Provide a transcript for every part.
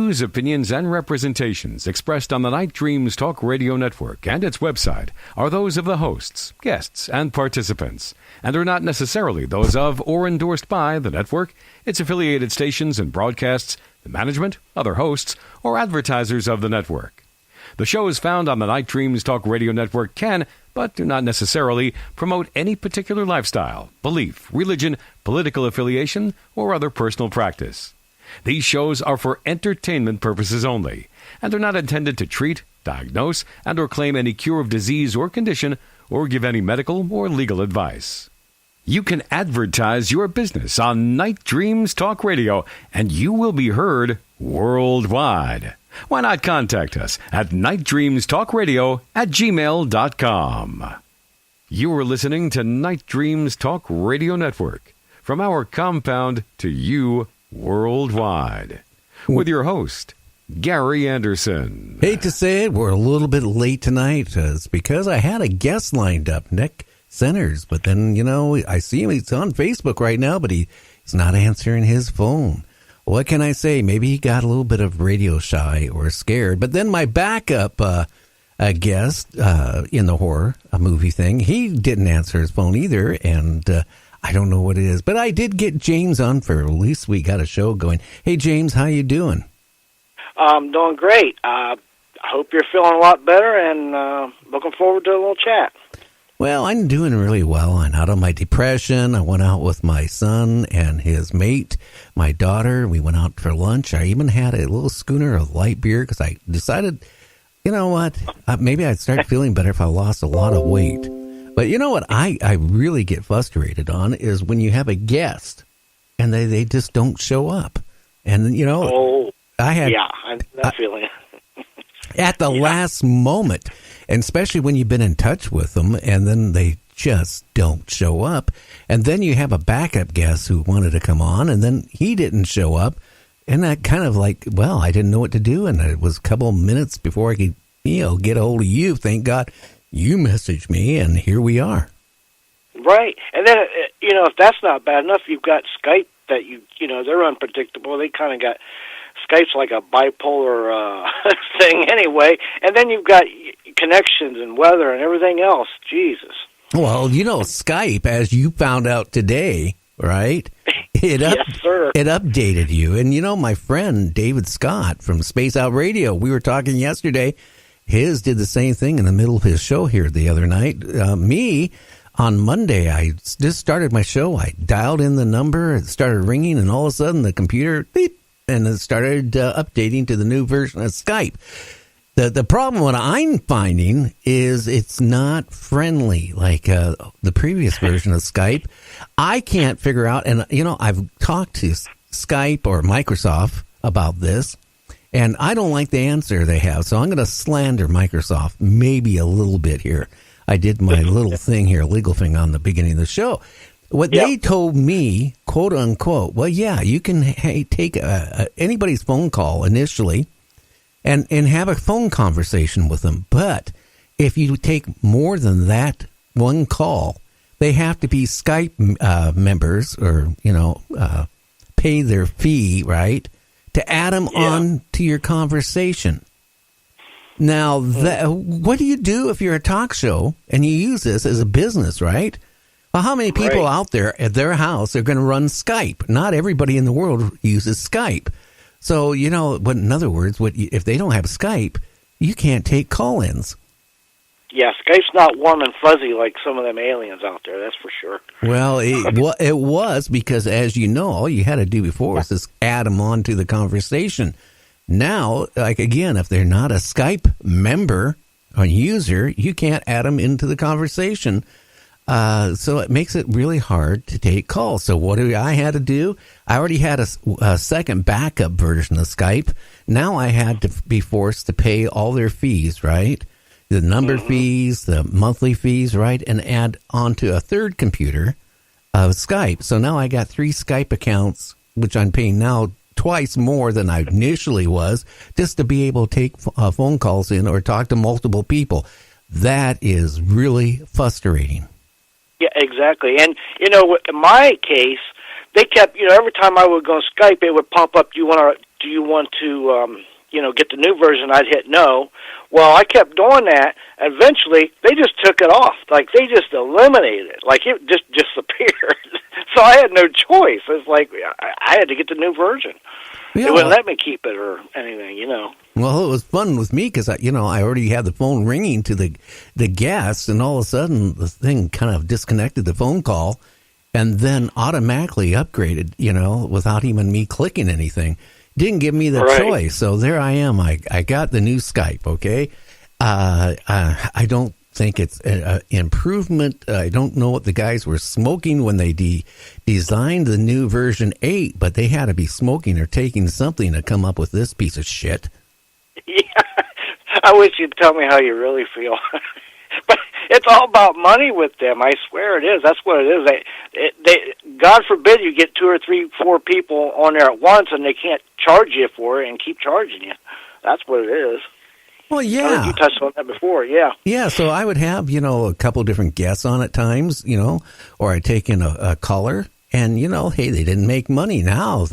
views, opinions, and representations expressed on the Night Dreams Talk Radio Network and its website are those of the hosts, guests, and participants, and are not necessarily those of or endorsed by the network, its affiliated stations and broadcasts, the management, other hosts, or advertisers of the network. The shows found on the Night Dreams Talk Radio Network can, but do not necessarily, promote any particular lifestyle, belief, religion, political affiliation, or other personal practice. These shows are for entertainment purposes only, and are not intended to treat, diagnose, and or claim any cure of disease or condition, or give any medical or legal advice. You can advertise your business on Night Dreams Talk Radio, and you will be heard worldwide. Why not contact us at nightdreamstalkradio@gmail.com. You are listening to Night Dreams Talk Radio Network, from our compound to you worldwide, with your host, Gary Anderson. Hate to say it, we're a little bit late tonight. It's because I had a guest lined up, Nick Centers, but then, I see him, he's on Facebook right now, but he's not answering his phone. What can I say? Maybe he got a little bit of radio shy or scared. But then my backup guest in the horror movie thing, he didn't answer his phone either, and I don't know what it is. But I did get James on for at least we got a show going. Hey, James, how you doing? I'm doing great. I hope you're feeling a lot better, and looking forward to a little chat. Well, I'm doing really well. I'm out of my depression. I went out with my son and his mate, my daughter. We went out for lunch. I even had a little schooner of light beer because I decided, you know what, maybe I'd start feeling better if I lost a lot of weight. But you know what I really get frustrated on is when you have a guest and they just don't show up. And, I had... Yeah, I'm that feeling. At the last moment, and especially when you've been in touch with them and then they just don't show up. And then you have a backup guest who wanted to come on and then he didn't show up. And that kind of like, well, I didn't know what to do. And it was a couple of minutes before I could, get a hold of you. Thank God you messaged me and here we are. Right. And then, if that's not bad enough, you've got Skype that they're unpredictable. They kind of got... Skype's like a bipolar thing anyway, and then you've got connections and weather and everything else. Jesus. Well, Skype, as you found out today, right? Yes, sir. It updated you. And, my friend David Scott from Space Out Radio, we were talking yesterday, his did the same thing in the middle of his show here the other night. Me, on Monday, I just started my show. I dialed in the number, it started ringing, and all of a sudden the computer, beep, and it started updating to the new version of Skype. The problem what I'm finding is it's not friendly like the previous version of Skype. I can't figure out, and I've talked to Skype or Microsoft about this, and I don't like the answer they have. So I'm going to slander Microsoft maybe a little bit here. I did my little thing here, legal thing on the beginning of the show. What they told me, quote unquote, well, yeah, you can take anybody's phone call initially and have a phone conversation with them. But if you take more than that one call, they have to be Skype members or, pay their fee, right, to add them on to your conversation. Now, what do you do if you're a talk show and you use this as a business, right? Well, how many people out there at their house are going to run Skype? Not everybody in the world uses Skype. So, but in other words, if they don't have Skype, you can't take call-ins. Yeah, Skype's not warm and fuzzy like some of them aliens out there, that's for sure. Well, it was because, as you know, all you had to do before was just add them on to the conversation. Now, again, if they're not a Skype member or user, you can't add them into the conversation. So it makes it really hard to take calls. So what do I had to do? I already had a second backup version of Skype. Now I had to be forced to pay all their fees, right? The number fees, the monthly fees, right? And add onto a third computer of Skype. So now I got 3 Skype accounts, which I'm paying now twice more than I initially was, just to be able to take phone calls in or talk to multiple people. That is really frustrating. Yeah, exactly. And, in my case, they kept, every time I would go on Skype, it would pop up, do you want to do you want to, get the new version? I'd hit no. Well, I kept doing that. Eventually, they just took it off. Like, they just eliminated it. Like, it just disappeared. So I had no choice. It's like I had to get the new version. Yeah, it wouldn't let me keep it or anything, Well, it was fun with me because, I already had the phone ringing to the guest, and all of a sudden the thing kind of disconnected the phone call and then automatically upgraded, without even me clicking anything. Didn't give me the choice. So there I am. I got the new Skype, okay? I don't think it's an improvement. I don't know what the guys were smoking when they designed the new version 8, but they had to be smoking or taking something to come up with this piece of shit. Yeah, I wish you'd tell me how you really feel. But it's all about money with them. I swear it is. That's what it is. They God forbid you get 2 or 3, 4 people on there at once, and they can't charge you for it and keep charging you. That's what it is. Well, yeah. I think you touched on that before, yeah. Yeah, so I would have, a couple different guests on at times, or I'd take in a caller, and, hey, they didn't make money. Now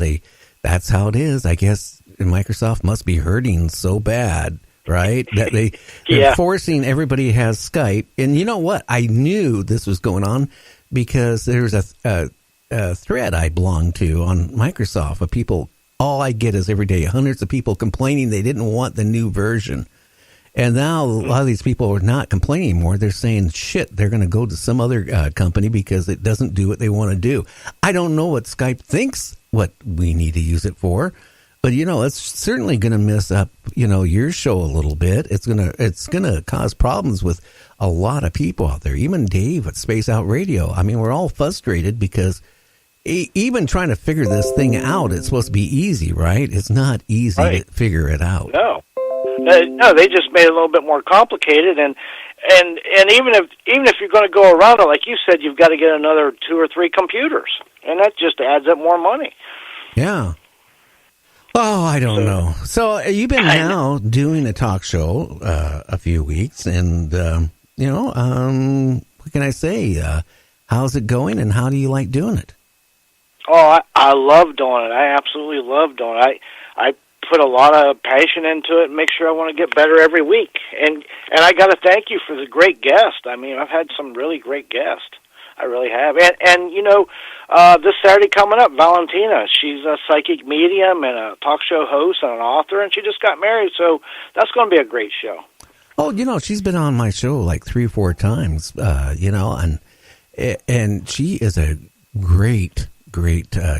that's how it is. I guess Microsoft must be hurting so bad, right? That they're forcing everybody has Skype. And you know what? I knew this was going on because there's a thread I belong to on Microsoft of people. All I get is every day hundreds of people complaining they didn't want the new version. And now a lot of these people are not complaining anymore. They're saying, shit, they're going to go to some other company because it doesn't do what they want to do. I don't know what Skype thinks what we need to use it for, but, it's certainly going to mess up, your show a little bit. It's going to cause problems with a lot of people out there, even Dave at Space Out Radio. I mean, we're all frustrated because even trying to figure this thing out, it's supposed to be easy, right? It's not easy to figure it out. No, they just made it a little bit more complicated, and even if you're going to go around it, like you said, you've got to get another 2 or 3 computers, and that just adds up more money. Yeah. Oh, I don't know. So you've been now doing a talk show a few weeks, and what can I say? How's it going, and how do you like doing it? Oh, I love doing it. I absolutely love doing it. I put a lot of passion into it and make sure I want to get better every week. And I got to thank you for the great guest. I mean, I've had some really great guests. I really have. And this Saturday coming up, Valentina, she's a psychic medium and a talk show host and an author, and she just got married, so that's going to be a great show. Oh, she's been on my show like 3 or 4 times, and she is a great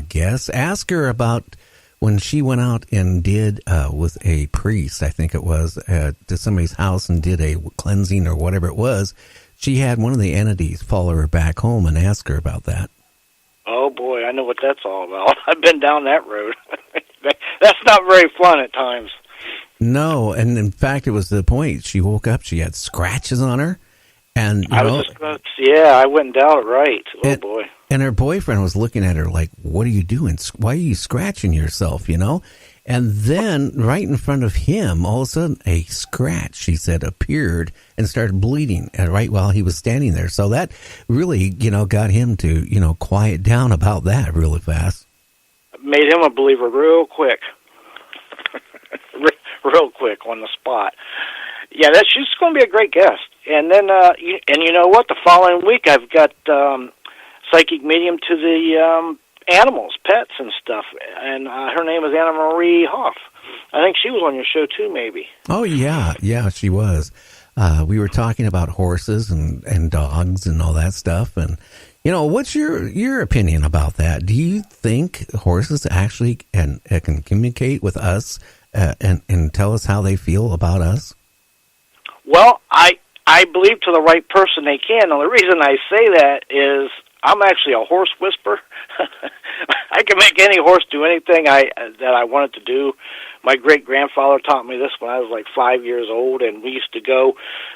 guest. Ask her about when she went out and did with a priest, I think it was, to somebody's house and did a cleansing or whatever it was. She had one of the entities follow her back home and ask her about that. Oh, boy, I know what that's all about. I've been down that road. That's not very fun at times. No, and in fact, it was the point. She woke up, she had scratches on her. And I was just going to, I wouldn't doubt it, right. Oh, boy. And her boyfriend was looking at her like, what are you doing? Why are you scratching yourself, And then right in front of him, all of a sudden, a scratch, she said, appeared and started bleeding right while he was standing there. So that really, got him to, quiet down about that really fast. Made him a believer real quick. Real quick on the spot. Yeah, she's going to be a great guest. And then, you know what? The following week, I've got psychic medium to the animals, pets and stuff. And her name is Anna Marie Hoff. I think she was on your show, too, maybe. Oh, yeah. Yeah, she was. We were talking about horses and dogs and all that stuff. And, what's your opinion about that? Do you think horses actually can communicate with us and tell us how they feel about us? Well, I believe to the right person they can. And the reason I say that is I'm actually a horse whisperer. I can make any horse do anything that I want it to do. My great-grandfather taught me this when I was like 5 years old, and we used to go.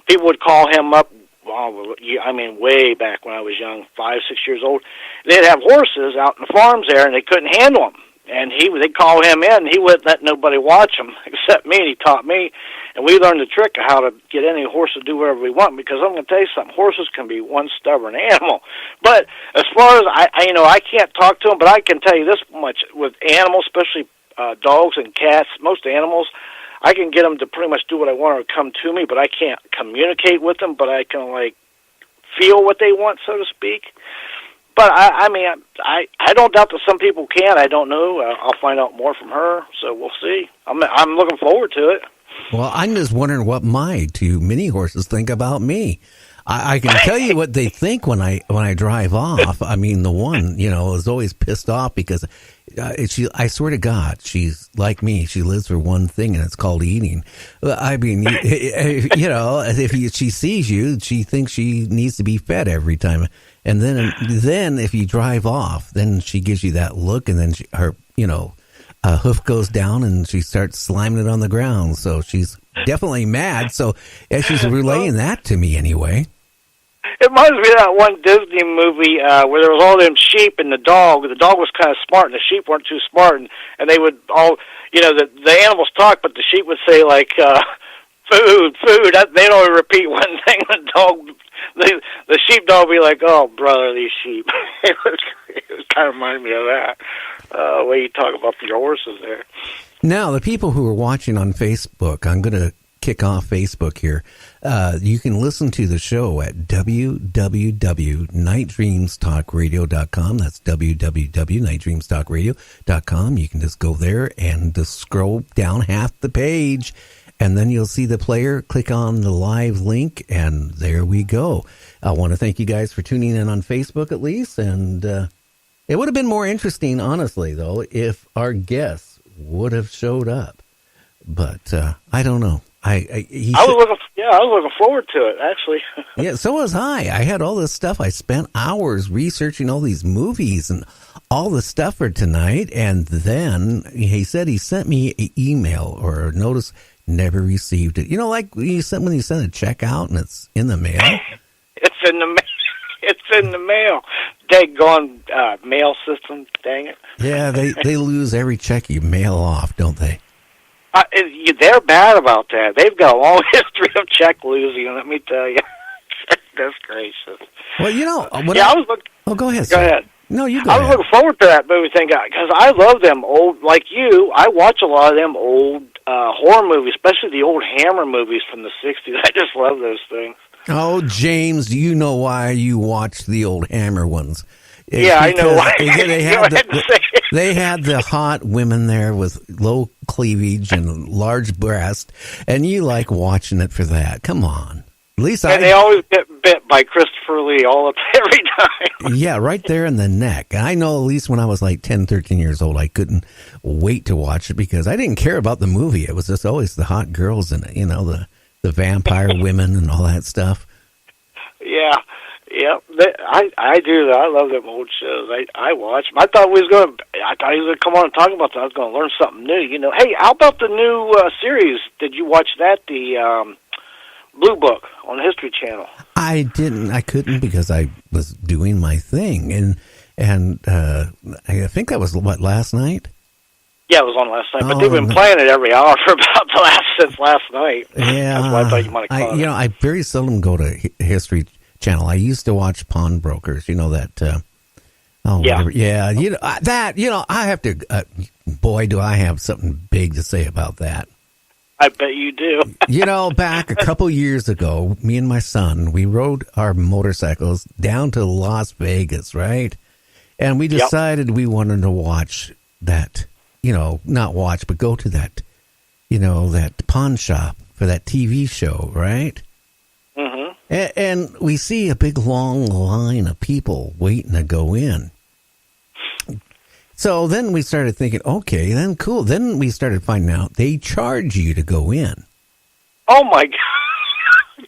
People would call him up, way back when I was young, 5, 6 years old. They'd have horses out in the farms there, and they couldn't handle them. And they'd call him in, and he wouldn't let nobody watch him except me, and he taught me. And we learned the trick of how to get any horse to do whatever we want, because I'm going to tell you something, horses can be one stubborn animal. But as far as, I can't talk to them, but I can tell you this much, with animals, especially dogs and cats, most animals, I can get them to pretty much do what I want or come to me, but I can't communicate with them, but I can, like, feel what they want, so to speak. But, I mean, I don't doubt that some people can. I don't know. I'll find out more from her, so we'll see. I'm looking forward to it. Well, I'm just wondering what my two mini horses think about me. I can tell you what they think when I drive off. I mean, the one, is always pissed off because I swear to God, she's like me. She lives for one thing, and it's called eating. I mean, if she sees you, she thinks she needs to be fed every time. And then if you drive off, then she gives you that look, and then her hoof goes down, and she starts sliming it on the ground. So she's definitely mad. So she's relaying that to me anyway. It reminds me of that one Disney movie where there was all them sheep and the dog. The dog was kind of smart, and the sheep weren't too smart, and they would all, the animals talk, but the sheep would say, like, food, food. They'd only repeat one thing. The sheepdog would be like, oh, brother, these sheep. it kind of reminded me of that, the way you talk about your horses there. Now, the people who are watching on Facebook, I'm going to kick off Facebook here. You can listen to the show at www.nightdreamstalkradio.com. That's www.nightdreamstalkradio.com. You can just go there and just scroll down half the page, and then you'll see the player. Click on the live link, and there we go. I want to thank you guys for tuning in on Facebook at least, and it would have been more interesting, honestly, though, if our guests would have showed up. But I don't know. I was looking forward to it, actually. Yeah, so was I. I had all this stuff. I spent hours researching all these movies and all the stuff for tonight. And then he said he sent me an email or a notice, never received it. Like when you send a check out and it's in the mail? It's in the mail. It's in the mail. Daggone mail system, dang it. Yeah, they lose every check you mail off, don't they? They're bad about that. They've got a long history of check losing, let me tell you. That's gracious. Well, I was looking. Oh, go ahead. Go ahead. No, you go I ahead. was looking forward to that movie thing because I love them old, like you. I watch a lot of them old horror movies, especially the old Hammer movies from the 60s. I just love those things. Oh, James, do you know why you watch the old Hammer ones? It's I know why. They had the hot women there with low cleavage and large breast, and you like watching it for that. Come on. At least they always get bit by Christopher Lee every time. Yeah, right there in the neck. I know at least when I was like 10, 13 years old, I couldn't wait to watch it because I didn't care about the movie. It was just always the hot girls and, the vampire women and all that stuff. Yeah. Yep, I do that. I love them old shows. I watch them. I thought he was going to come on and talk about that. I was going to learn something new. Hey, how about the new series? Did you watch that? The Blue Book on the History Channel. I didn't. I couldn't because I was doing my thing, and I think that was last night. Yeah, it was on last night, but they've been playing it every hour for about since last night. Yeah, that's why I thought you might have caught it. I very seldom go to History Channel. I used to watch Pawnbrokers. That. Whatever. Yeah. I have to. Boy, do I have something big to say about that. I bet you do. Back a couple years ago, me and my son, we rode our motorcycles down to Las Vegas, right? And we decided we wanted to watch that. Not watch, but go to that. That pawn shop for that TV show, right? Mm-hmm. And we see a big long line of people waiting to go in. So then we started thinking, okay, then cool. Then we started finding out they charge you to go in. Oh, my God.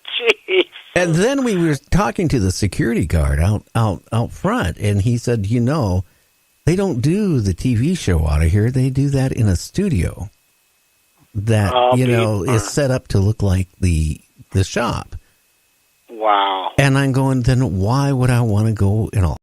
Jeez. And then we were talking to the security guard out front, and he said, they don't do the TV show out of here. They do that in a studio that, is set up to look like the shop. Wow. And I'm going, then why would I want to go in a